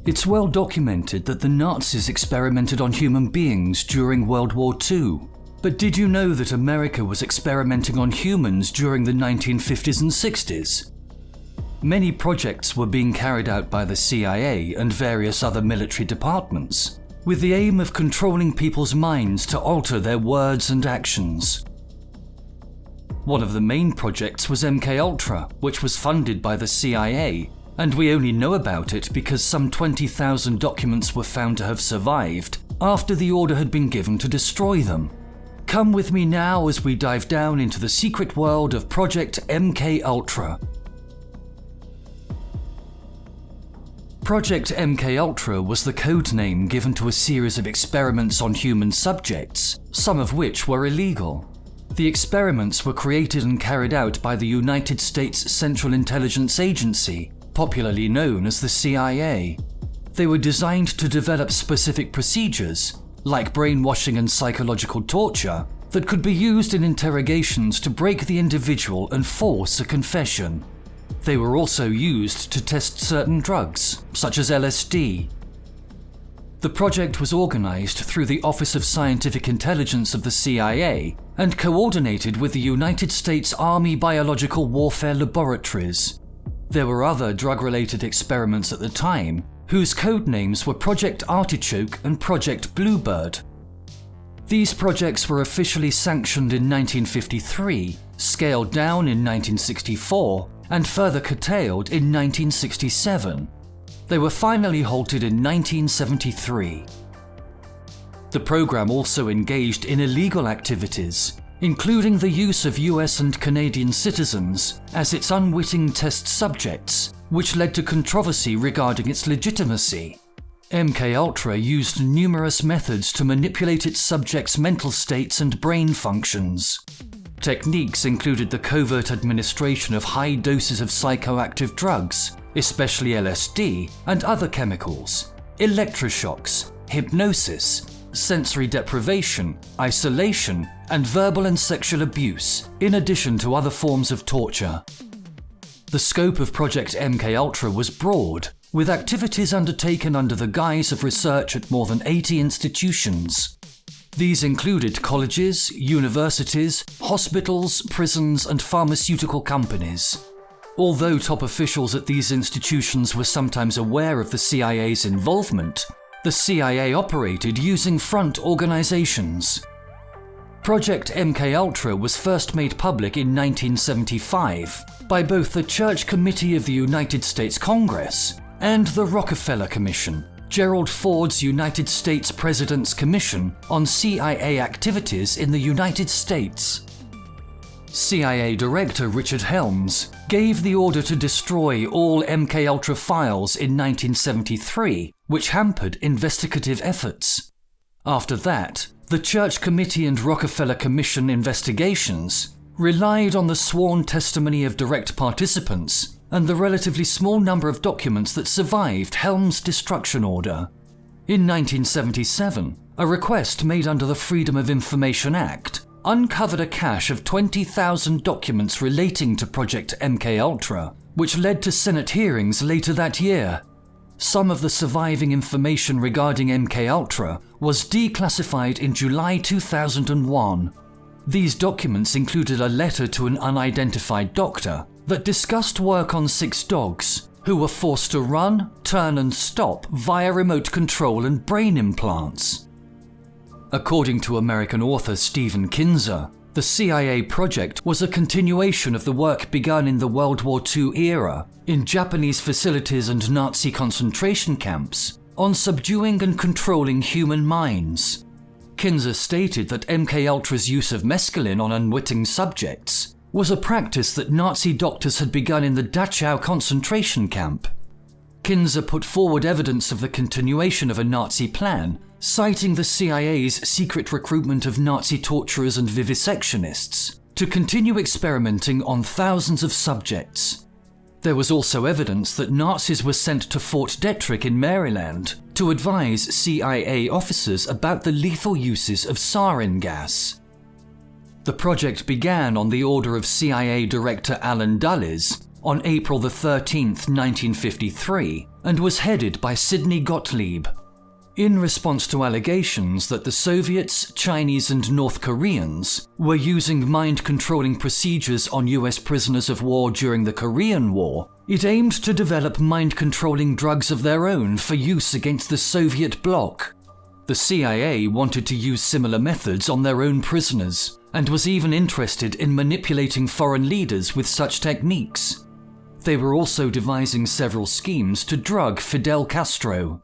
It's well documented that the Nazis experimented on human beings during World War II. But did you know that America was experimenting on humans during the 1950s and 60s? Many projects were being carried out by the CIA and various other military departments, with the aim of controlling people's minds to alter their words and actions. One of the main projects was MKUltra, which was funded by the CIA, and we only know about it because some 20,000 documents were found to have survived after the order had been given to destroy them. Come with me now as we dive down into the secret world of Project MKUltra. Project MKUltra was the code name given to a series of experiments on human subjects, some of which were illegal. The experiments were created and carried out by the United States Central Intelligence Agency, popularly known as the CIA. They were designed to develop specific procedures, like brainwashing and psychological torture, that could be used in interrogations to break the individual and force a confession. They were also used to test certain drugs, such as LSD. The project was organized through the Office of Scientific Intelligence of the CIA and coordinated with the United States Army Biological Warfare Laboratories. There were other drug-related experiments at the time, whose code names were Project Artichoke and Project Bluebird. These projects were officially sanctioned in 1953, scaled down in 1964, and further curtailed in 1967. They were finally halted in 1973. The program also engaged in illegal activities, including the use of US and Canadian citizens as its unwitting test subjects, which led to controversy regarding its legitimacy. MKUltra used numerous methods to manipulate its subjects' mental states and brain functions. Techniques included the covert administration of high doses of psychoactive drugs, especially LSD and other chemicals, electroshocks, hypnosis, sensory deprivation, isolation, and verbal and sexual abuse, in addition to other forms of torture. The scope of Project MKUltra was broad, with activities undertaken under the guise of research at more than 80 institutions. These included colleges, universities, hospitals, prisons, and pharmaceutical companies. Although top officials at these institutions were sometimes aware of the CIA's involvement, the CIA operated using front organizations. Project MKUltra was first made public in 1975 by both the Church Committee of the United States Congress and the Rockefeller Commission, Gerald Ford's United States President's Commission on CIA Activities in the United States. CIA Director Richard Helms gave the order to destroy all MKUltra files in 1973, which hampered investigative efforts. After that, the Church Committee and Rockefeller Commission investigations relied on the sworn testimony of direct participants and the relatively small number of documents that survived Helms' destruction order. In 1977, a request made under the Freedom of Information Act uncovered a cache of 20,000 documents relating to Project MKUltra, which led to Senate hearings later that year. Some of the surviving information regarding MKUltra was declassified in July 2001. These documents included a letter to an unidentified doctor that discussed work on 6 dogs who were forced to run, turn and stop via remote control and brain implants. According to American author Stephen Kinzer, the CIA project was a continuation of the work begun in the World War II era in Japanese facilities and Nazi concentration camps on subduing and controlling human minds. Kinzer stated that MKUltra's use of mescaline on unwitting subjects was a practice that Nazi doctors had begun in the Dachau concentration camp. Kinzer put forward evidence of the continuation of a Nazi plan, citing the CIA's secret recruitment of Nazi torturers and vivisectionists to continue experimenting on thousands of subjects. There was also evidence that Nazis were sent to Fort Detrick in Maryland to advise CIA officers about the lethal uses of sarin gas. The project began on the order of CIA Director Allen Dulles on April 13, 1953, and was headed by Sidney Gottlieb. In response to allegations that the Soviets, Chinese, and North Koreans were using mind-controlling procedures on US prisoners of war during the Korean War, it aimed to develop mind-controlling drugs of their own for use against the Soviet bloc. The CIA wanted to use similar methods on their own prisoners, and was even interested in manipulating foreign leaders with such techniques. They were also devising several schemes to drug Fidel Castro.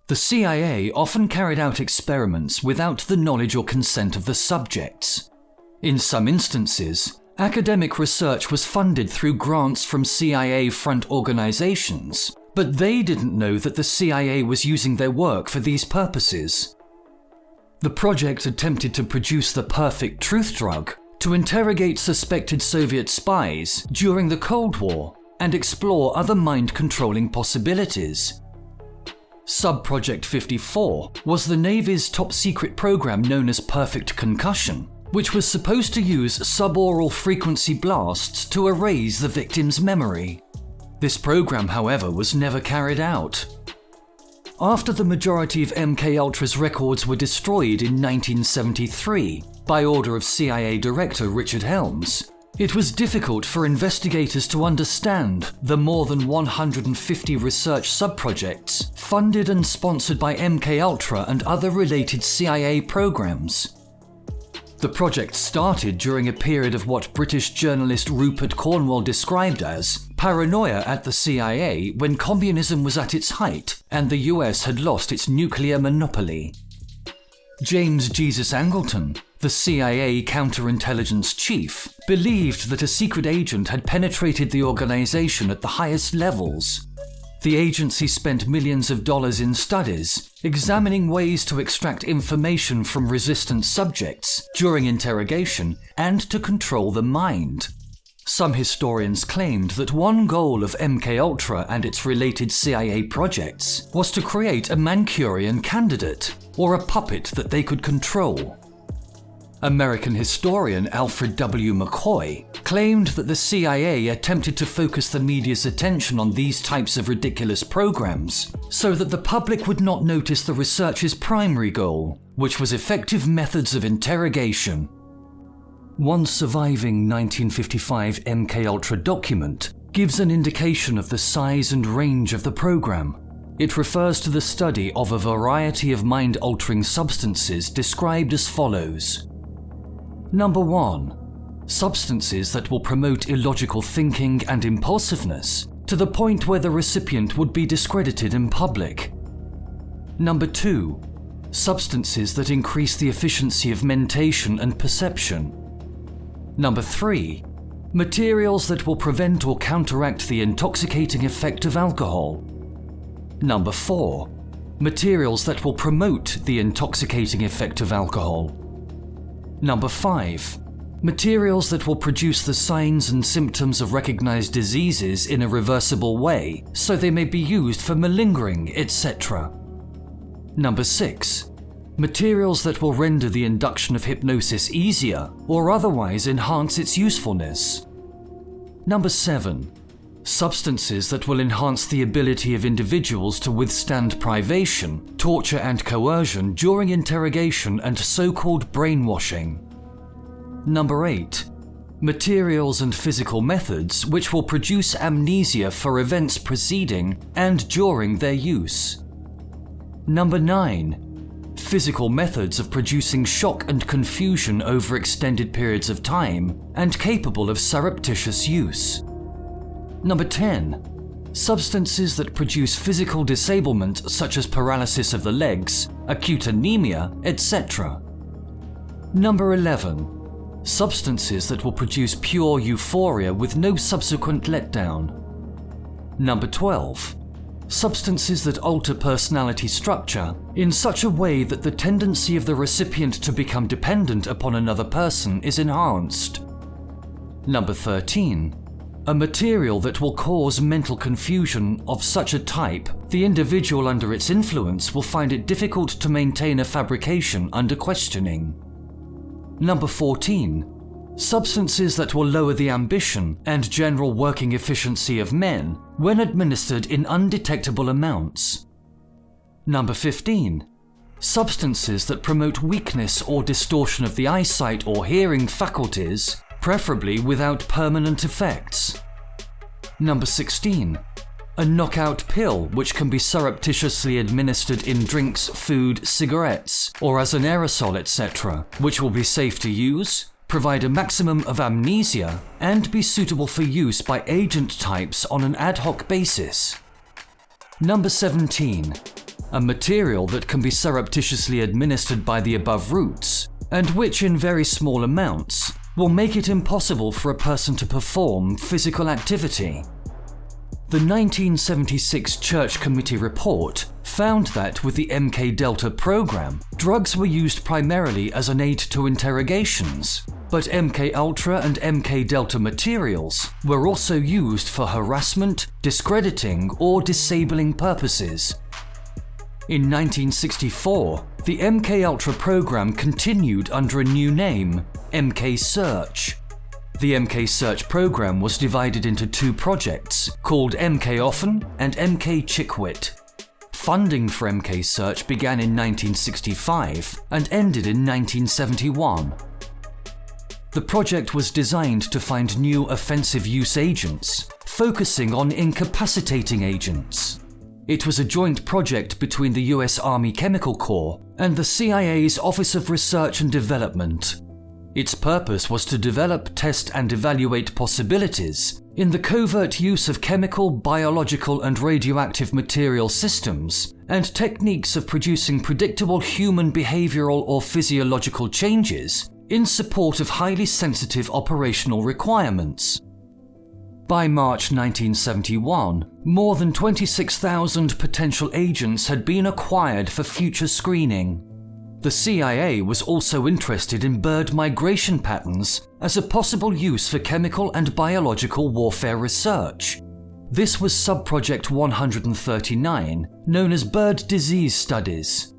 The CIA often carried out experiments without the knowledge or consent of the subjects. In some instances, academic research was funded through grants from CIA-front organizations, but they didn't know that the CIA was using their work for these purposes. The project attempted to produce the perfect truth drug, to interrogate suspected Soviet spies during the Cold War and explore other mind-controlling possibilities. Subproject 54 was the Navy's top-secret program known as Perfect Concussion, which was supposed to use suboral frequency blasts to erase the victim's memory. This program, however, was never carried out. After the majority of MKUltra's records were destroyed in 1973 by order of CIA Director Richard Helms, it was difficult for investigators to understand the more than 150 research subprojects funded and sponsored by MKUltra and other related CIA programs. The project started during a period of what British journalist Rupert Cornwell described as paranoia at the CIA when communism was at its height and the US had lost its nuclear monopoly. James Jesus Angleton, the CIA counterintelligence chief, believed that a secret agent had penetrated the organization at the highest levels. The agency spent millions of dollars in studies, examining ways to extract information from resistant subjects during interrogation and to control the mind. Some historians claimed that one goal of MKUltra and its related CIA projects was to create a Manchurian candidate, or a puppet that they could control. American historian Alfred W. McCoy claimed that the CIA attempted to focus the media's attention on these types of ridiculous programs so that the public would not notice the research's primary goal, which was effective methods of interrogation. One surviving 1955 MKUltra document gives an indication of the size and range of the program. It refers to the study of a variety of mind-altering substances described as follows. Number 1. Substances that will promote illogical thinking and impulsiveness to the point where the recipient would be discredited in public. Number 2. Substances that increase the efficiency of mentation and perception. Number 3. Materials that will prevent or counteract the intoxicating effect of alcohol. Number 4. Materials that will promote the intoxicating effect of alcohol. Number 5. Materials that will produce the signs and symptoms of recognized diseases in a reversible way, so they may be used for malingering, etc. Number 6. Materials that will render the induction of hypnosis easier or otherwise enhance its usefulness. Number 7. Substances that will enhance the ability of individuals to withstand privation, torture and coercion during interrogation and so-called brainwashing. Number 8. Materials and physical methods which will produce amnesia for events preceding and during their use. Number 9. Physical methods of producing shock and confusion over extended periods of time and capable of surreptitious use. Number 10. Substances that produce physical disablement such as paralysis of the legs, acute anemia, etc. Number 11. Substances that will produce pure euphoria with no subsequent letdown. Number 12. Substances that alter personality structure in such a way that the tendency of the recipient to become dependent upon another person is enhanced. Number 13. A material that will cause mental confusion of such a type, the individual under its influence will find it difficult to maintain a fabrication under questioning. Number 14. substances that will lower the ambition and general working efficiency of men when administered in undetectable amounts. Number 15. Substances that promote weakness or distortion of the eyesight or hearing faculties, preferably without permanent effects. Number 16. A knockout pill which can be surreptitiously administered in drinks, food, cigarettes, or as an aerosol, etc., which will be safe to use, provide a maximum of amnesia, and be suitable for use by agent types on an ad hoc basis. Number 17. A material that can be surreptitiously administered by the above routes, and which in very small amounts will make it impossible for a person to perform physical activity. The 1976 Church Committee report found that with the MK Delta program, drugs were used primarily as an aid to interrogations, but MKUltra and MK Delta materials were also used for harassment, discrediting, or disabling purposes. In 1964, the MKUltra program continued under a new name, MK Search. The MK Search program was divided into two projects called MK Often and MK Chickwit. Funding for MK Search began in 1965 and ended in 1971. The project was designed to find new offensive use agents, focusing on incapacitating agents. It was a joint project between the US Army Chemical Corps and the CIA's Office of Research and Development. Its purpose was to develop, test, and evaluate possibilities in the covert use of chemical, biological, and radioactive material systems and techniques of producing predictable human behavioral or physiological changes in support of highly sensitive operational requirements. By March 1971, more than 26,000 potential agents had been acquired for future screening. The CIA was also interested in bird migration patterns as a possible use for chemical and biological warfare research. This was Subproject 139, known as Bird Disease Studies.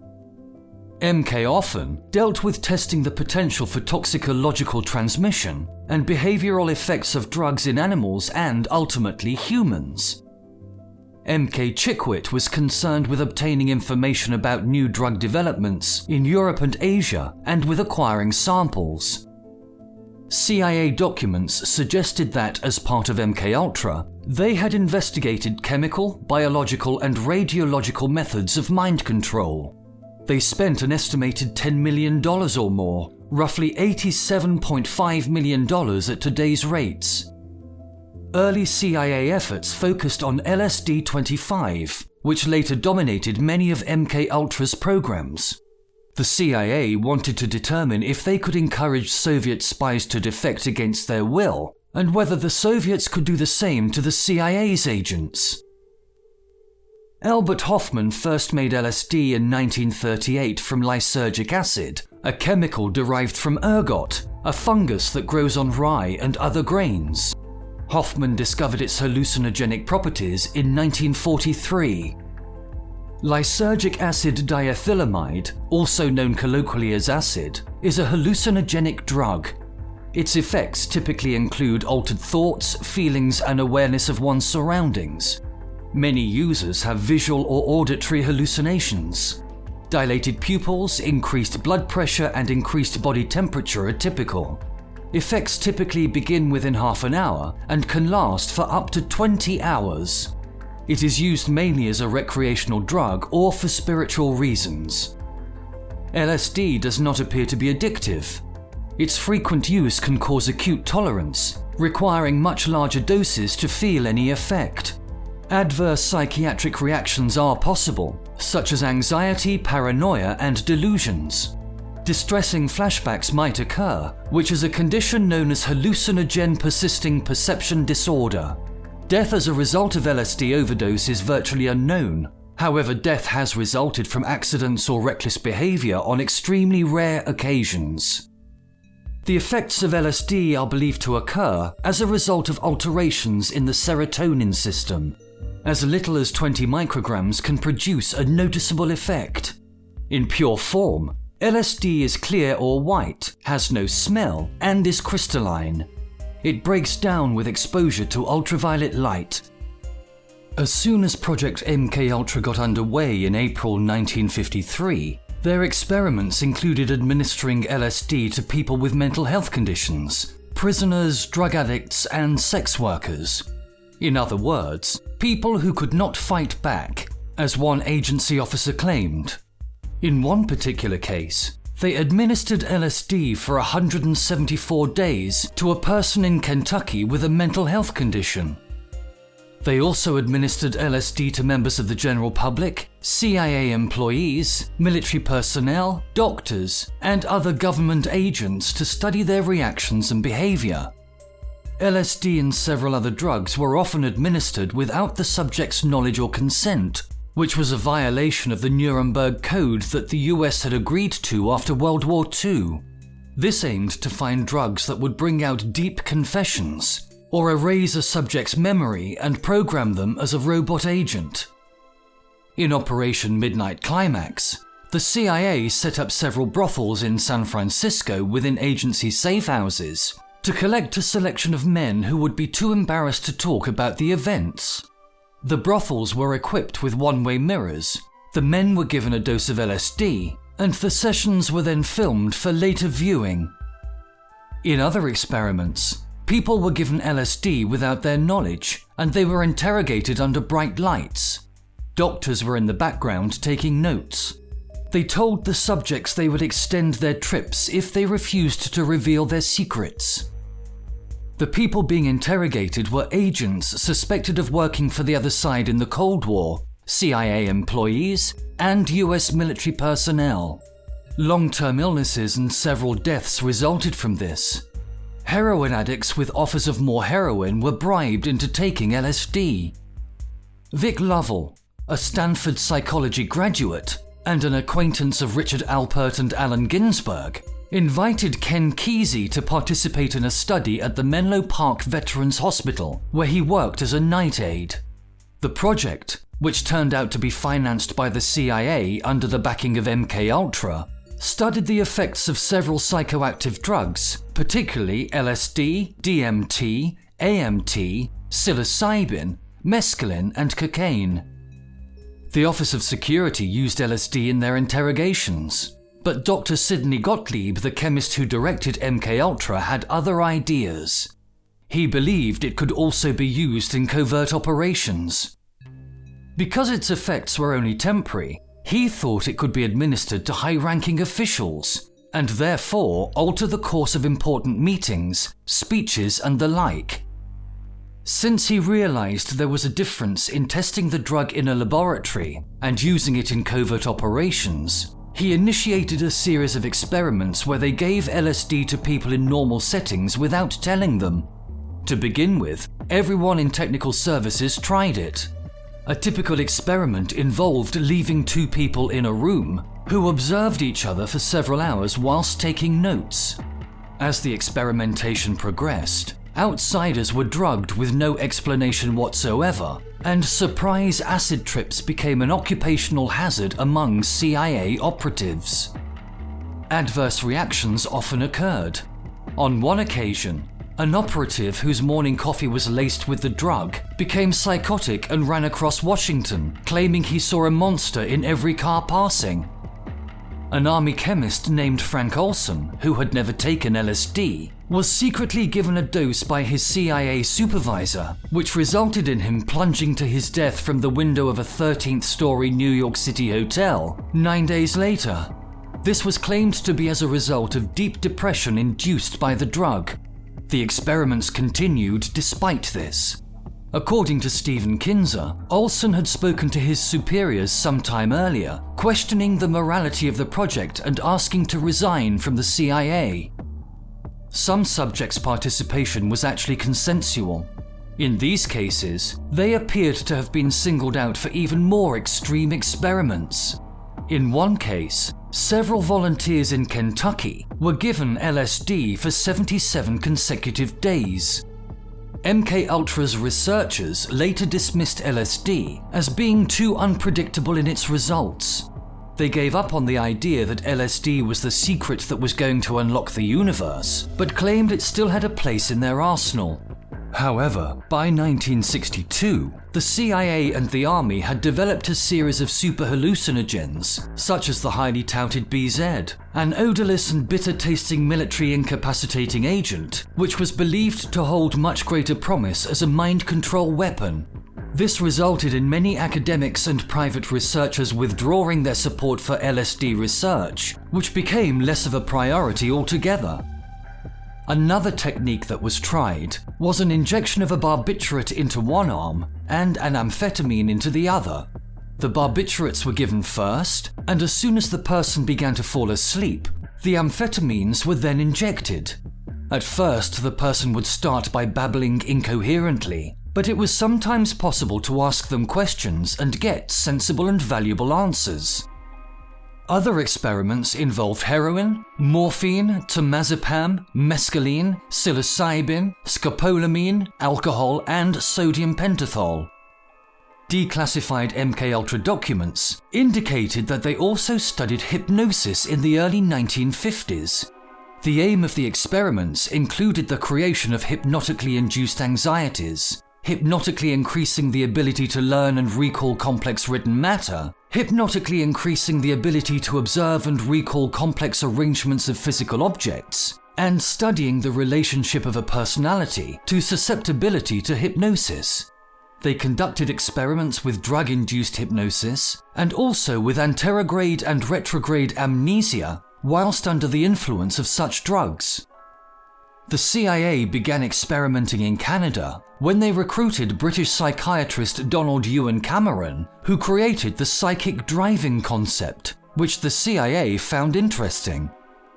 MK Often dealt with testing the potential for toxicological transmission and behavioral effects of drugs in animals and, ultimately, humans. MK Chickwit was concerned with obtaining information about new drug developments in Europe and Asia and with acquiring samples. CIA documents suggested that, as part of MKUltra, they had investigated chemical, biological, and radiological methods of mind control. They spent an estimated $10 million or more, roughly $87.5 million at today's rates. Early CIA efforts focused on LSD-25, which later dominated many of MKUltra's programs. The CIA wanted to determine if they could encourage Soviet spies to defect against their will, and whether the Soviets could do the same to the CIA's agents. Albert Hofmann first made LSD in 1938 from lysergic acid, a chemical derived from ergot, a fungus that grows on rye and other grains. Hofmann discovered its hallucinogenic properties in 1943. Lysergic acid diethylamide, also known colloquially as acid, is a hallucinogenic drug. Its effects typically include altered thoughts, feelings, and awareness of one's surroundings. Many users have visual or auditory hallucinations. Dilated pupils, increased blood pressure, and increased body temperature are typical. Effects typically begin within half an hour and can last for up to 20 hours. It is used mainly as a recreational drug or for spiritual reasons. LSD does not appear to be addictive. Its frequent use can cause acute tolerance, requiring much larger doses to feel any effect. Adverse psychiatric reactions are possible, such as anxiety, paranoia, and delusions. Distressing flashbacks might occur, which is a condition known as hallucinogen persisting perception disorder. Death as a result of LSD overdose is virtually unknown. However, death has resulted from accidents or reckless behavior on extremely rare occasions. The effects of LSD are believed to occur as a result of alterations in the serotonin system. As little as 20 micrograms can produce a noticeable effect. In pure form, LSD is clear or white, has no smell, and is crystalline. It breaks down with exposure to ultraviolet light. As soon as Project MKUltra got underway in April 1953, their experiments included administering LSD to people with mental health conditions, prisoners, drug addicts, and sex workers. In other words, people who could not fight back, as one agency officer claimed. In one particular case, they administered LSD for 174 days to a person in Kentucky with a mental health condition. They also administered LSD to members of the general public, CIA employees, military personnel, doctors, and other government agents to study their reactions and behavior. LSD and several other drugs were often administered without the subject's knowledge or consent, which was a violation of the Nuremberg Code that the US had agreed to after World War II. This aimed to find drugs that would bring out deep confessions, or erase a subject's memory and program them as a robot agent. In Operation Midnight Climax, the CIA set up several brothels in San Francisco within agency safe houses to collect a selection of men who would be too embarrassed to talk about the events. The brothels were equipped with one-way mirrors, the men were given a dose of LSD, and the sessions were then filmed for later viewing. In other experiments, people were given LSD without their knowledge, and they were interrogated under bright lights. Doctors were in the background taking notes. They told the subjects they would extend their trips if they refused to reveal their secrets. The people being interrogated were agents suspected of working for the other side in the Cold War, CIA employees, and US military personnel. Long-term illnesses and several deaths resulted from this. Heroin addicts with offers of more heroin were bribed into taking LSD. Vic Lovell, a Stanford psychology graduate and an acquaintance of Richard Alpert and Allen Ginsberg, invited Ken Kesey to participate in a study at the Menlo Park Veterans Hospital, where he worked as a night aide. The project, which turned out to be financed by the CIA under the backing of MKUltra, studied the effects of several psychoactive drugs, particularly LSD, DMT, AMT, psilocybin, mescaline, and cocaine. The Office of Security used LSD in their interrogations, but Dr. Sidney Gottlieb, the chemist who directed MKUltra, had other ideas. He believed it could also be used in covert operations. Because its effects were only temporary, he thought it could be administered to high-ranking officials, and therefore alter the course of important meetings, speeches, and the like. Since he realized there was a difference in testing the drug in a laboratory and using it in covert operations, he initiated a series of experiments where they gave LSD to people in normal settings without telling them. To begin with, everyone in technical services tried it. A typical experiment involved leaving two people in a room who observed each other for several hours whilst taking notes. As the experimentation progressed, outsiders were drugged with no explanation whatsoever, and surprise acid trips became an occupational hazard among CIA operatives. Adverse reactions often occurred. On one occasion, an operative whose morning coffee was laced with the drug became psychotic and ran across Washington, claiming he saw a monster in every car passing. An army chemist named Frank Olson, who had never taken LSD, was secretly given a dose by his CIA supervisor, which resulted in him plunging to his death from the window of a 13th-story New York City hotel 9 days later. This was claimed to be as a result of deep depression induced by the drug. The experiments continued despite this. According to Stephen Kinzer, Olson had spoken to his superiors some time earlier, questioning the morality of the project and asking to resign from the CIA. Some subjects' participation was actually consensual. In these cases, they appeared to have been singled out for even more extreme experiments. In one case, several volunteers in Kentucky were given LSD for 77 consecutive days. MKUltra's researchers later dismissed LSD as being too unpredictable in its results. They gave up on the idea that LSD was the secret that was going to unlock the universe, but claimed it still had a place in their arsenal. However, by 1962, the CIA and the Army had developed a series of super hallucinogens, such as the highly touted BZ, an odorless and bitter-tasting military incapacitating agent, which was believed to hold much greater promise as a mind control weapon. This resulted in many academics and private researchers withdrawing their support for LSD research, which became less of a priority altogether. Another technique that was tried was an injection of a barbiturate into one arm and an amphetamine into the other. The barbiturates were given first, and as soon as the person began to fall asleep, the amphetamines were then injected. At first, the person would start by babbling incoherently, but it was sometimes possible to ask them questions and get sensible and valuable answers. Other experiments involved heroin, morphine, temazepam, mescaline, psilocybin, scopolamine, alcohol, and sodium pentothal. Declassified MKUltra documents indicated that they also studied hypnosis in the early 1950s. The aim of the experiments included the creation of hypnotically induced anxieties, hypnotically increasing the ability to learn and recall complex written matter, hypnotically increasing the ability to observe and recall complex arrangements of physical objects, and studying the relationship of a personality to susceptibility to hypnosis. They conducted experiments with drug-induced hypnosis and also with anterograde and retrograde amnesia whilst under the influence of such drugs. The CIA began experimenting in Canada when they recruited British psychiatrist Donald Ewan Cameron, who created the psychic driving concept, which the CIA found interesting.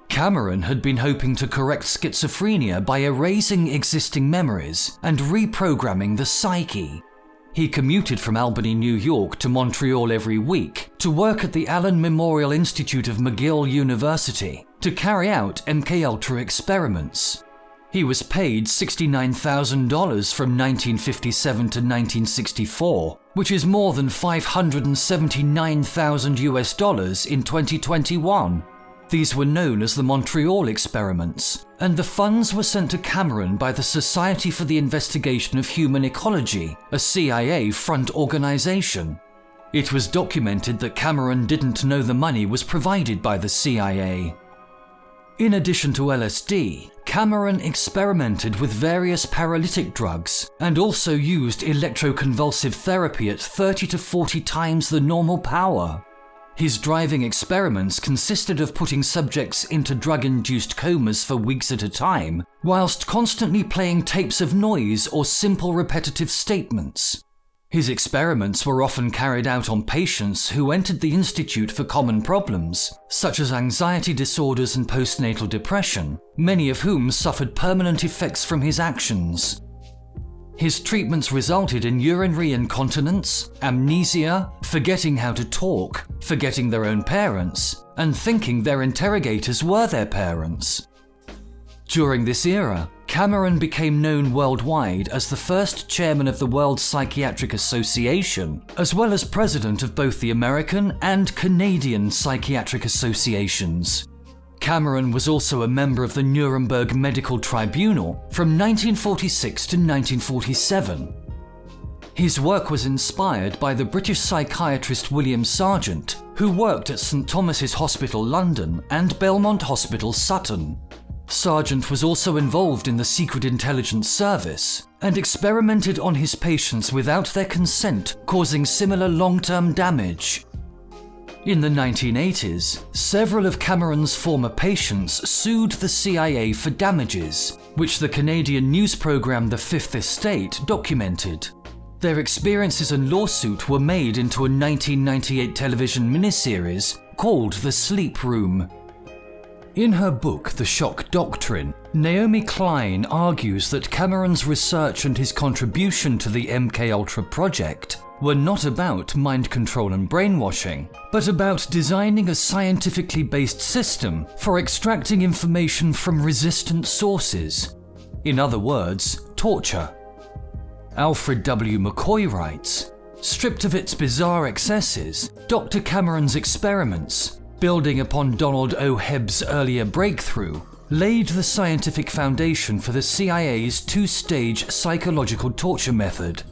Cameron had been hoping to correct schizophrenia by erasing existing memories and reprogramming the psyche. He commuted from Albany, New York to Montreal every week to work at the Allen Memorial Institute of McGill University to carry out MKUltra experiments. He was paid $69,000 from 1957 to 1964, which is more than $579,000 in 2021. These were known as the Montreal experiments, and the funds were sent to Cameron by the Society for the Investigation of Human Ecology, a CIA front organization. It was documented that Cameron didn't know the money was provided by the CIA. In addition to LSD, Cameron experimented with various paralytic drugs and also used electroconvulsive therapy at 30 to 40 times the normal power. His driving experiments consisted of putting subjects into drug-induced comas for weeks at a time, whilst constantly playing tapes of noise or simple repetitive statements. His experiments were often carried out on patients who entered the institute for common problems, such as anxiety disorders and postnatal depression, many of whom suffered permanent effects from his actions. His treatments resulted in urinary incontinence, amnesia, forgetting how to talk, forgetting their own parents, and thinking their interrogators were their parents. During this era, Cameron became known worldwide as the first chairman of the World Psychiatric Association, as well as president of both the American and Canadian Psychiatric Associations. Cameron was also a member of the Nuremberg Medical Tribunal from 1946 to 1947. His work was inspired by the British psychiatrist William Sargent, who worked at St Thomas's Hospital London and Belmont Hospital Sutton. Sargent was also involved in the Secret Intelligence Service and experimented on his patients without their consent, causing similar long-term damage. In the 1980s, several of Cameron's former patients sued the CIA for damages, which the Canadian news program The Fifth Estate documented. Their experiences and lawsuit were made into a 1998 television miniseries called The Sleep Room. In her book, The Shock Doctrine, Naomi Klein argues that Cameron's research and his contribution to the MKUltra project were not about mind control and brainwashing, but about designing a scientifically based system for extracting information from resistant sources. In other words, torture. Alfred W. McCoy writes, Stripped of its bizarre excesses, Dr. Cameron's experiments, building upon Donald O. Hebb's earlier breakthrough, laid the scientific foundation for the CIA's two-stage psychological torture method.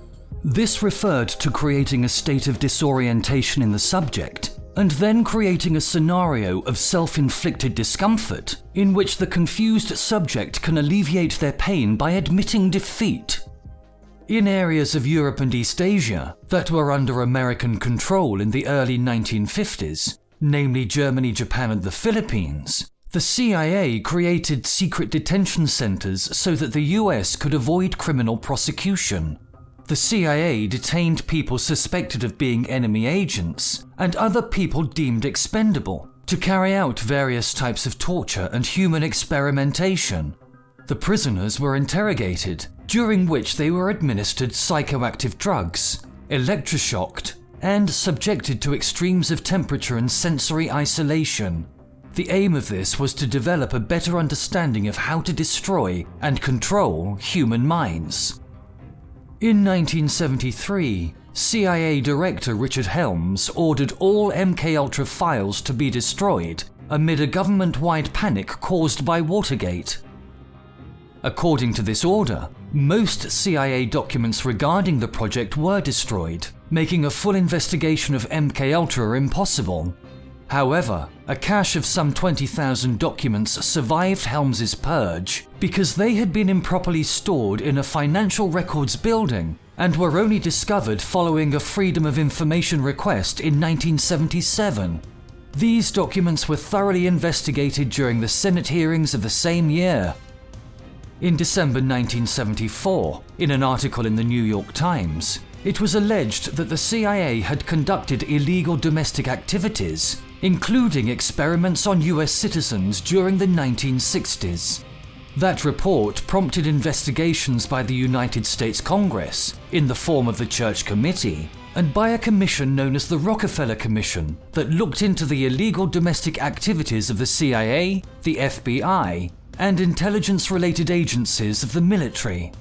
This referred to creating a state of disorientation in the subject, and then creating a scenario of self-inflicted discomfort in which the confused subject can alleviate their pain by admitting defeat. In areas of Europe and East Asia that were under American control in the early 1950s, namely Germany, Japan, and the Philippines, the CIA created secret detention centers so that the US could avoid criminal prosecution. The CIA detained people suspected of being enemy agents and other people deemed expendable to carry out various types of torture and human experimentation. The prisoners were interrogated, during which they were administered psychoactive drugs, electroshocked, and subjected to extremes of temperature and sensory isolation. The aim of this was to develop a better understanding of how to destroy and control human minds. In 1973, CIA Director Richard Helms ordered all MKUltra files to be destroyed amid a government-wide panic caused by Watergate. According to this order, most CIA documents regarding the project were destroyed, making a full investigation of MKUltra impossible. However, a cache of some 20,000 documents survived Helms's purge because they had been improperly stored in a financial records building and were only discovered following a Freedom of Information request in 1977. These documents were thoroughly investigated during the Senate hearings of the same year. In December 1974, in an article in the New York Times, it was alleged that the CIA had conducted illegal domestic activities, including experiments on US citizens during the 1960s. That report prompted investigations by the United States Congress, in the form of the Church Committee, and by a commission known as the Rockefeller Commission that looked into the illegal domestic activities of the CIA, the FBI, and intelligence-related agencies of the military.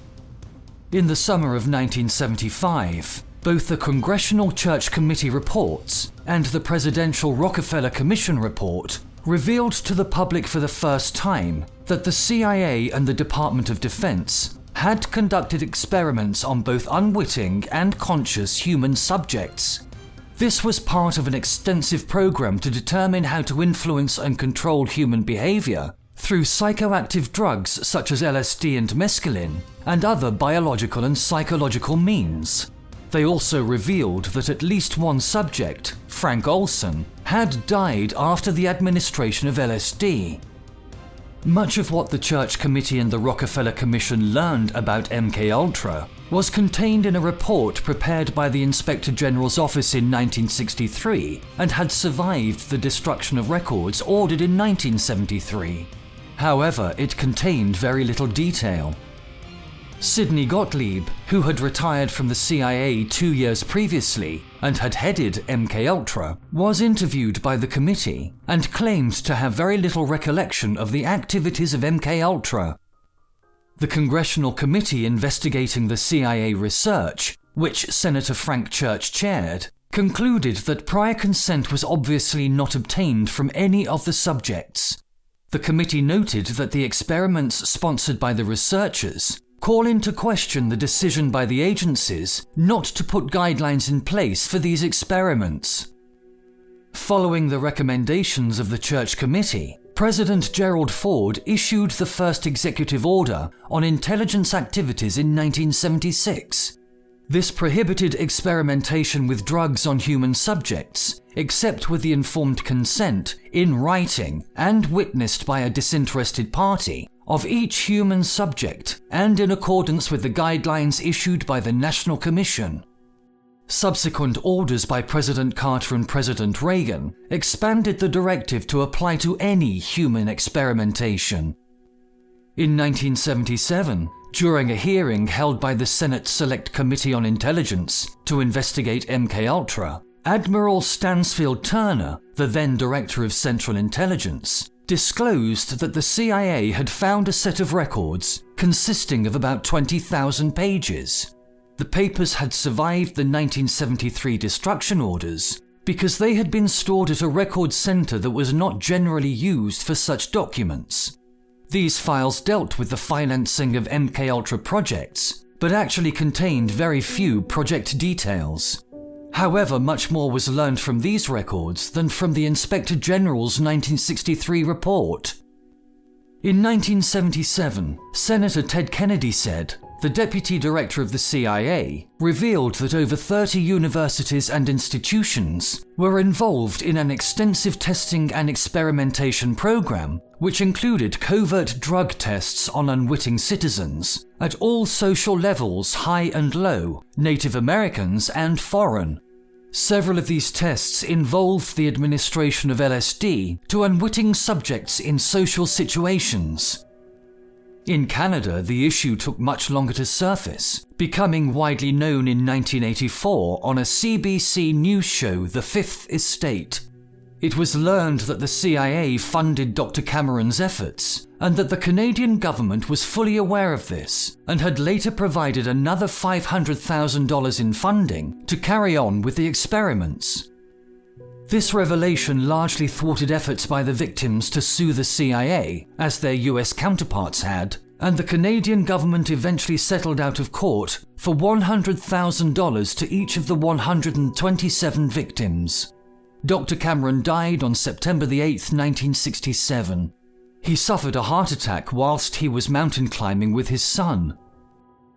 In the summer of 1975, both the Congressional Church Committee reports and the Presidential Rockefeller Commission report revealed to the public for the first time that the CIA and the Department of Defense had conducted experiments on both unwitting and conscious human subjects. This was part of an extensive program to determine how to influence and control human behavior through psychoactive drugs such as LSD and mescaline, and other biological and psychological means. They also revealed that at least one subject, Frank Olson, had died after the administration of LSD. Much of what the Church Committee and the Rockefeller Commission learned about MKUltra was contained in a report prepared by the Inspector General's office in 1963 and had survived the destruction of records ordered in 1973. However, it contained very little detail. Sidney Gottlieb, who had retired from the CIA 2 years previously and had headed MKUltra, was interviewed by the committee and claimed to have very little recollection of the activities of MKUltra. The Congressional Committee investigating the CIA research, which Senator Frank Church chaired, concluded that prior consent was obviously not obtained from any of the subjects. The committee noted that the experiments sponsored by the researchers call into question the decision by the agencies not to put guidelines in place for these experiments. Following the recommendations of the Church Committee, President Gerald Ford issued the first executive order on intelligence activities in 1976. This prohibited experimentation with drugs on human subjects, except with the informed consent, in writing and witnessed by a disinterested party, of each human subject, and in accordance with the guidelines issued by the National Commission. Subsequent orders by President Carter and President Reagan expanded the directive to apply to any human experimentation. In 1977, during a hearing held by the Senate Select Committee on Intelligence to investigate MKUltra, Admiral Stansfield Turner, the then Director of Central Intelligence, disclosed that the CIA had found a set of records consisting of about 20,000 pages. The papers had survived the 1973 destruction orders because they had been stored at a record center that was not generally used for such documents. These files dealt with the financing of MKUltra projects, but actually contained very few project details. However, much more was learned from these records than from the Inspector General's 1963 report. In 1977, Senator Ted Kennedy said, the deputy director of the CIA revealed that over 30 universities and institutions were involved in an extensive testing and experimentation program which included covert drug tests on unwitting citizens at all social levels, high and low, Native Americans and foreign. Several of these tests involved the administration of LSD to unwitting subjects in social situations. In Canada, the issue took much longer to surface, becoming widely known in 1984 on a CBC news show, The Fifth Estate. It was learned that the CIA funded Dr. Cameron's efforts, and that the Canadian government was fully aware of this, and had later provided another $500,000 in funding to carry on with the experiments. This revelation largely thwarted efforts by the victims to sue the CIA, as their US counterparts had, and the Canadian government eventually settled out of court for $100,000 to each of the 127 victims. Dr. Cameron died on September 8, 1967. He suffered a heart attack whilst he was mountain climbing with his son.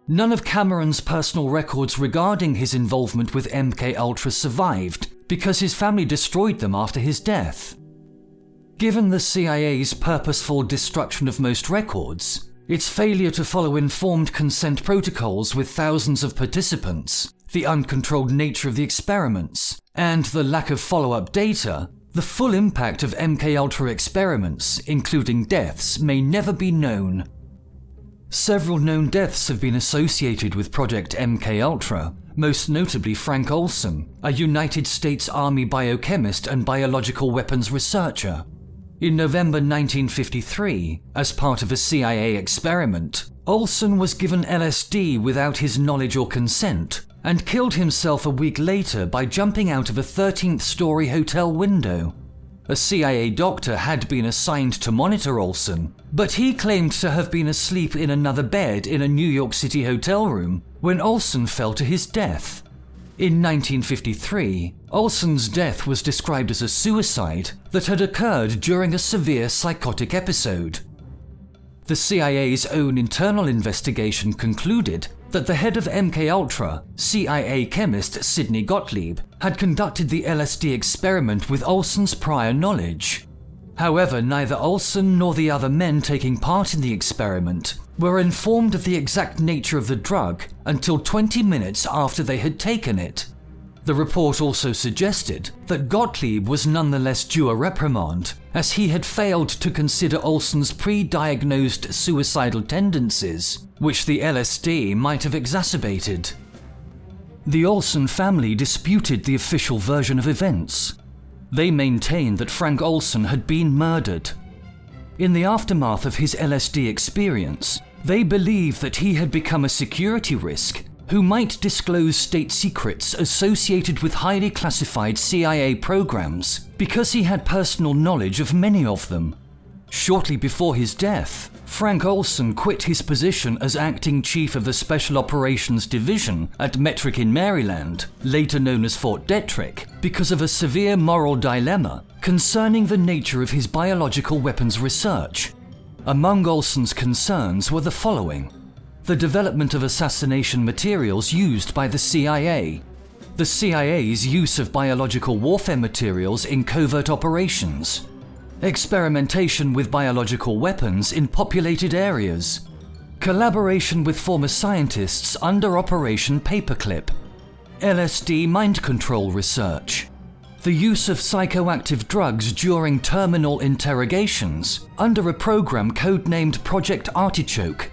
None of Cameron's personal records regarding his involvement with MKUltra survived, because his family destroyed them after his death. Given the CIA's purposeful destruction of most records, its failure to follow informed consent protocols with thousands of participants, the uncontrolled nature of the experiments, and the lack of follow-up data, the full impact of MKUltra experiments, including deaths, may never be known. Several known deaths have been associated with Project MKUltra, most notably Frank Olson, a United States Army biochemist and biological weapons researcher. In November 1953, as part of a CIA experiment, Olson was given LSD without his knowledge or consent, and killed himself a week later by jumping out of a 13th-story hotel window. A CIA doctor had been assigned to monitor Olson, but he claimed to have been asleep in another bed in a New York City hotel room when Olson fell to his death. In 1953, Olson's death was described as a suicide that had occurred during a severe psychotic episode. The CIA's own internal investigation concluded that the head of MKUltra, CIA chemist Sidney Gottlieb, had conducted the LSD experiment with Olson's prior knowledge. However, neither Olson nor the other men taking part in the experiment were informed of the exact nature of the drug until 20 minutes after they had taken it. The report also suggested that Gottlieb was nonetheless due a reprimand, as he had failed to consider Olson's pre-diagnosed suicidal tendencies, which the LSD might have exacerbated. The Olson family disputed the official version of events. They maintained that Frank Olson had been murdered. In the aftermath of his LSD experience, they believed that he had become a security risk who might disclose state secrets associated with highly classified CIA programs because he had personal knowledge of many of them. Shortly before his death, Frank Olson quit his position as acting chief of the Special Operations Division at Metric in Maryland, later known as Fort Detrick, because of a severe moral dilemma concerning the nature of his biological weapons research. Among Olson's concerns were the following: the development of assassination materials used by the CIA, the CIA's use of biological warfare materials in covert operations, experimentation with biological weapons in populated areas, collaboration with former scientists under Operation Paperclip, LSD mind control research, the use of psychoactive drugs during terminal interrogations under a program codenamed Project Artichoke.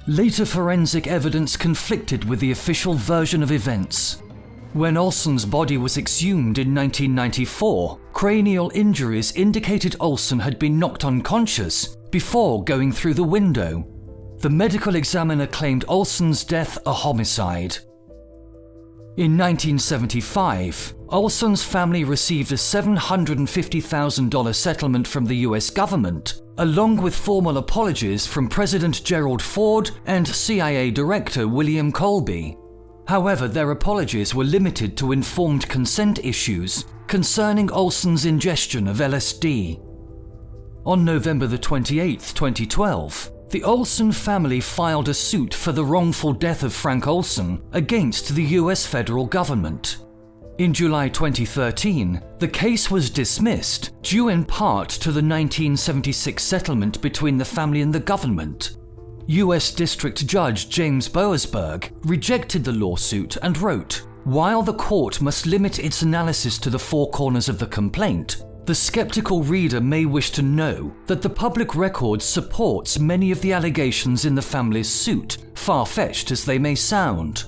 Later forensic evidence conflicted with the official version of events. When Olson's body was exhumed in 1994, cranial injuries indicated Olson had been knocked unconscious before going through the window. The medical examiner claimed Olson's death a homicide. In 1975, Olson's family received a $750,000 settlement from the US government, along with formal apologies from President Gerald Ford and CIA Director William Colby. However, their apologies were limited to informed consent issues concerning Olson's ingestion of LSD. On November 28, 2012, the Olson family filed a suit for the wrongful death of Frank Olson against the US federal government. In July 2013, the case was dismissed due in part to the 1976 settlement between the family and the government. US District Judge James Boasberg rejected the lawsuit and wrote, "While the court must limit its analysis to the four corners of the complaint, the skeptical reader may wish to know that the public record supports many of the allegations in the family's suit, far-fetched as they may sound."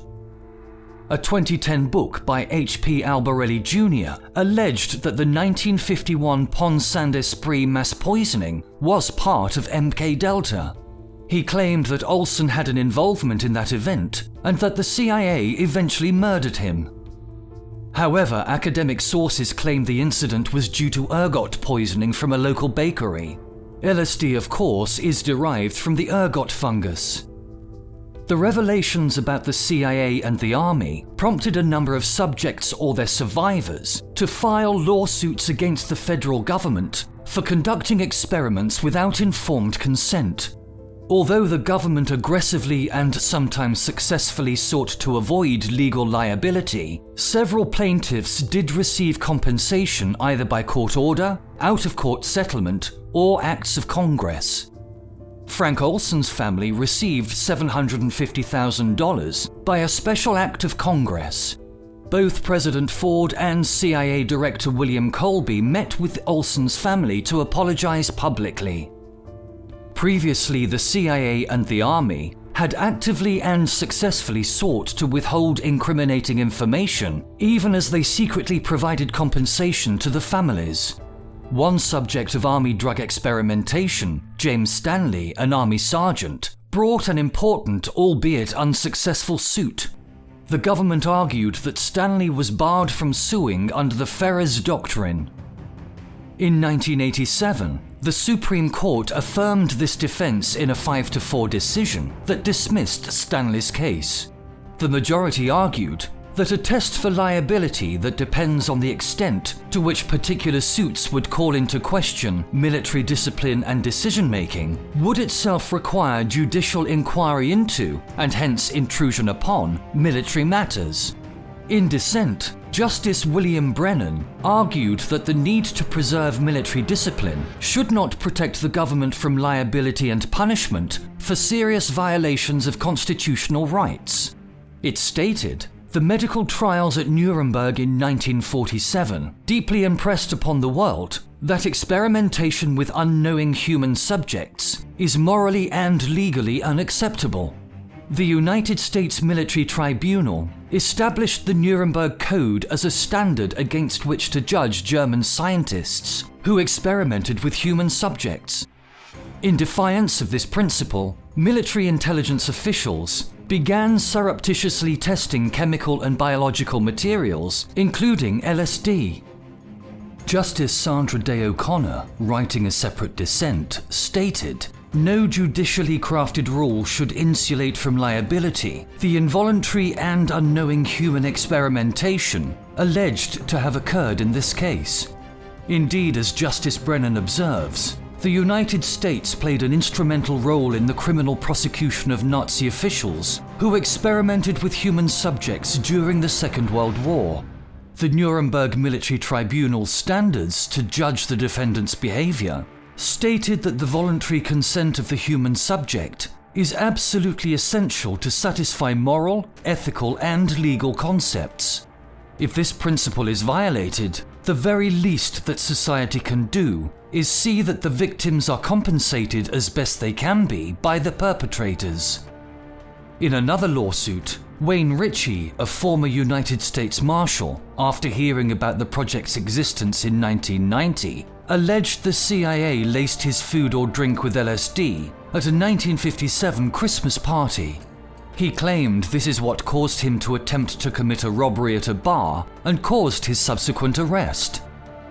A 2010 book by H.P. Albarelli Jr. alleged that the 1951 Pont Saint-Esprit mass poisoning was part of MK Delta. He claimed that Olson had an involvement in that event and that the CIA eventually murdered him. However, academic sources claim the incident was due to ergot poisoning from a local bakery. LSD, of course, is derived from the ergot fungus. The revelations about the CIA and the Army prompted a number of subjects or their survivors to file lawsuits against the federal government for conducting experiments without informed consent. Although the government aggressively and sometimes successfully sought to avoid legal liability, several plaintiffs did receive compensation either by court order, out-of-court settlement, or acts of Congress. Frank Olson's family received $750,000 by a special act of Congress. Both President Ford and CIA Director William Colby met with Olson's family to apologize publicly. Previously, the CIA and the Army had actively and successfully sought to withhold incriminating information, even as they secretly provided compensation to the families. One subject of Army drug experimentation, James Stanley, an Army sergeant, brought an important, albeit unsuccessful suit. The government argued that Stanley was barred from suing under the Ferrers Doctrine. In 1987, the Supreme Court affirmed this defense in a 5-4 decision that dismissed Stanley's case. The majority argued that a test for liability that depends on the extent to which particular suits would call into question military discipline and decision-making would itself require judicial inquiry into, and hence intrusion upon, military matters. In dissent, Justice William Brennan argued that the need to preserve military discipline should not protect the government from liability and punishment for serious violations of constitutional rights. It stated, "The medical trials at Nuremberg in 1947 deeply impressed upon the world that experimentation with unknowing human subjects is morally and legally unacceptable. The United States Military Tribunal established the Nuremberg Code as a standard against which to judge German scientists who experimented with human subjects. In defiance of this principle, military intelligence officials began surreptitiously testing chemical and biological materials, including LSD. Justice Sandra Day O'Connor, writing a separate dissent, stated, "No judicially crafted rule should insulate from liability the involuntary and unknowing human experimentation alleged to have occurred in this case. Indeed, as Justice Brennan observes, the United States played an instrumental role in the criminal prosecution of Nazi officials who experimented with human subjects during the Second World War. The Nuremberg Military Tribunal's standards to judge the defendant's behavior stated that the voluntary consent of the human subject is absolutely essential to satisfy moral, ethical, and legal concepts. If this principle is violated, the very least that society can do is see that the victims are compensated as best they can be by the perpetrators." In another lawsuit, Wayne Ritchie, a former United States Marshal, after hearing about the project's existence in 1990, alleged the CIA laced his food or drink with LSD at a 1957 Christmas party. He claimed this is what caused him to attempt to commit a robbery at a bar and caused his subsequent arrest.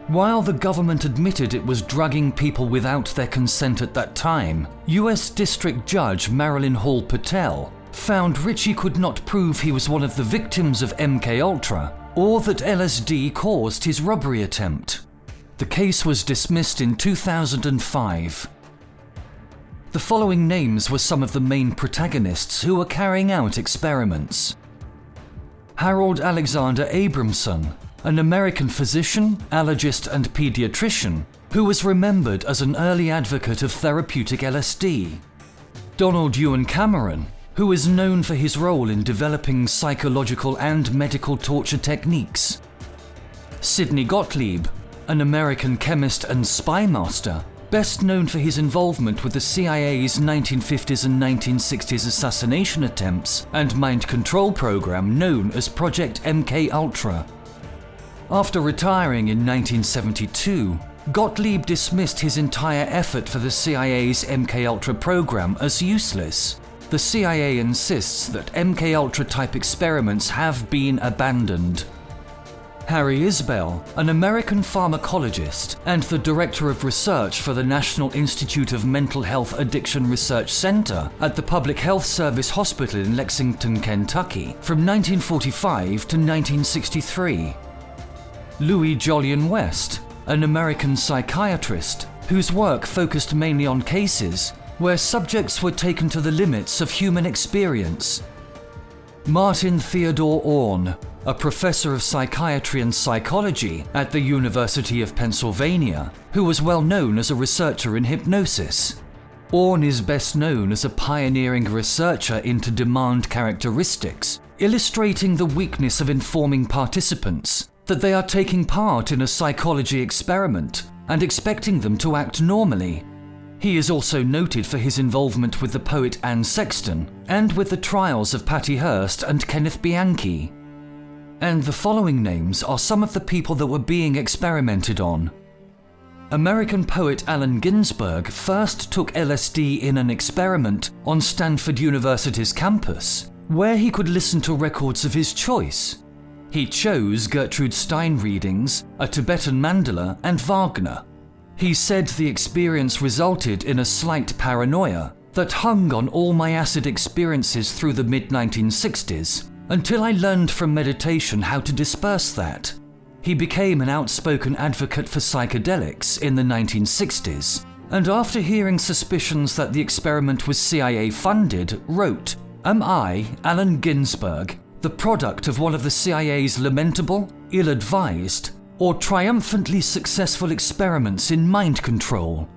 While the government admitted it was drugging people without their consent at that time, US District Judge Marilyn Hall Patel found Ritchie could not prove he was one of the victims of MKUltra or that LSD caused his robbery attempt. The case was dismissed in 2005. The following names were some of the main protagonists who were carrying out experiments. Harold Alexander Abramson, an American physician, allergist and pediatrician who was remembered as an early advocate of therapeutic LSD. Donald Ewan Cameron, who is known for his role in developing psychological and medical torture techniques. Sidney Gottlieb, an American chemist and spy master, best known for his involvement with the CIA's 1950s and 1960s assassination attempts and mind control program known as Project MKUltra. After retiring in 1972, Gottlieb dismissed his entire effort for the CIA's MKUltra program as useless. The CIA insists that MKUltra type experiments have been abandoned. Harry Isbell, an American pharmacologist and the Director of Research for the National Institute of Mental Health Addiction Research Center at the Public Health Service Hospital in Lexington, Kentucky, from 1945 to 1963. Louis Jolyon West, an American psychiatrist whose work focused mainly on cases where subjects were taken to the limits of human experience. Martin Theodore Orne, a professor of psychiatry and psychology at the University of Pennsylvania, who was well known as a researcher in hypnosis. Orne is best known as a pioneering researcher into demand characteristics, illustrating the weakness of informing participants that they are taking part in a psychology experiment and expecting them to act normally. He is also noted for his involvement with the poet Anne Sexton and with the trials of Patty Hearst and Kenneth Bianchi. And the following names are some of the people that were being experimented on. American poet Allen Ginsberg first took LSD in an experiment on Stanford University's campus, where he could listen to records of his choice. He chose Gertrude Stein readings, a Tibetan mandala, and Wagner. He said the experience resulted in a slight paranoia that hung on all my acid experiences through the mid-1960s, until I learned from meditation how to disperse that. He became an outspoken advocate for psychedelics in the 1960s, and after hearing suspicions that the experiment was CIA-funded, wrote, "Am I, Allen Ginsberg, the product of one of the CIA's lamentable, ill-advised, or triumphantly successful experiments in mind control?"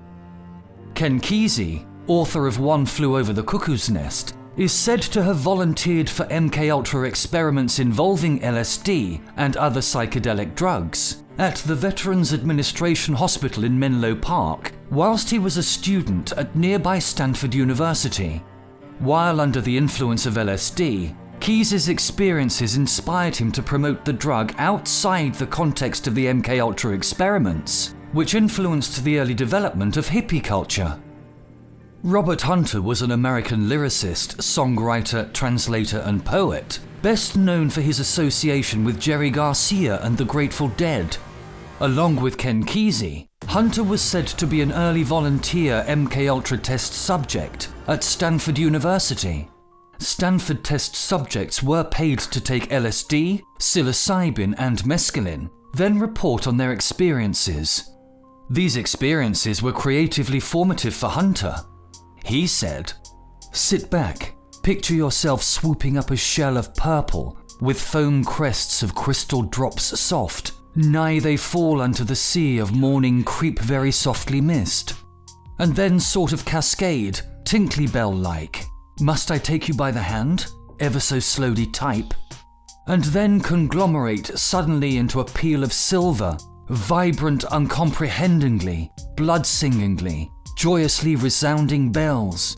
Ken Kesey, author of One Flew Over the Cuckoo's Nest, is said to have volunteered for MKUltra experiments involving LSD and other psychedelic drugs at the Veterans Administration Hospital in Menlo Park whilst he was a student at nearby Stanford University. While under the influence of LSD, Kesey's experiences inspired him to promote the drug outside the context of the MKUltra experiments, which influenced the early development of hippie culture. Robert Hunter was an American lyricist, songwriter, translator, and poet, best known for his association with Jerry Garcia and the Grateful Dead. Along with Ken Kesey, Hunter was said to be an early volunteer MKUltra test subject at Stanford University. Stanford test subjects were paid to take LSD, psilocybin, and mescaline, then report on their experiences. These experiences were creatively formative for Hunter. He said, "Sit back, picture yourself swooping up a shell of purple, with foam crests of crystal drops soft, nigh they fall unto the sea of morning creep very softly mist, and then sort of cascade, tinkly bell-like. Must I take you by the hand, ever so slowly type, and then conglomerate suddenly into a peal of silver, vibrant uncomprehendingly, blood-singingly, joyously resounding bells.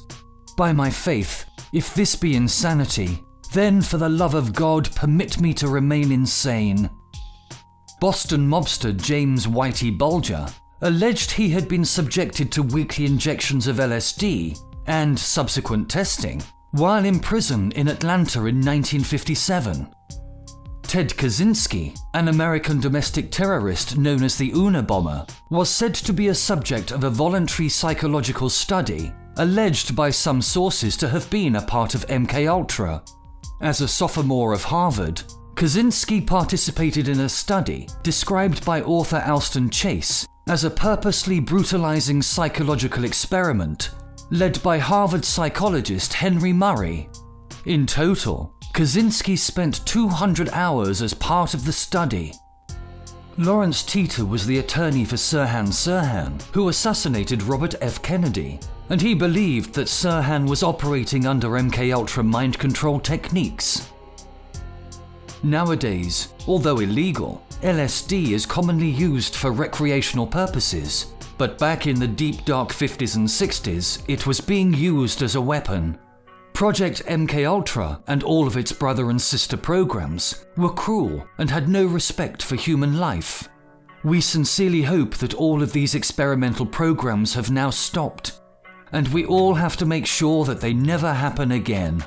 By my faith, if this be insanity, then for the love of God permit me to remain insane." Boston mobster James Whitey Bulger, alleged he had been subjected to weekly injections of LSD and subsequent testing while in prison in Atlanta in 1957. Ted Kaczynski, an American domestic terrorist known as the Unabomber, was said to be a subject of a voluntary psychological study, alleged by some sources to have been a part of MKUltra. As a sophomore of Harvard, Kaczynski participated in a study described by author Alston Chase as a purposely brutalizing psychological experiment led by Harvard psychologist Henry Murray. In total, Kaczynski spent 200 hours as part of the study. Lawrence Teeter was the attorney for Sirhan, who assassinated Robert F. Kennedy, and he believed that Sirhan was operating under MKUltra mind control techniques. Nowadays, although illegal, LSD is commonly used for recreational purposes, but back in the deep dark 50s and 60s, it was being used as a weapon. Project MKUltra and all of its brother and sister programs were cruel and had no respect for human life. We sincerely hope that all of these experimental programs have now stopped, and we all have to make sure that they never happen again.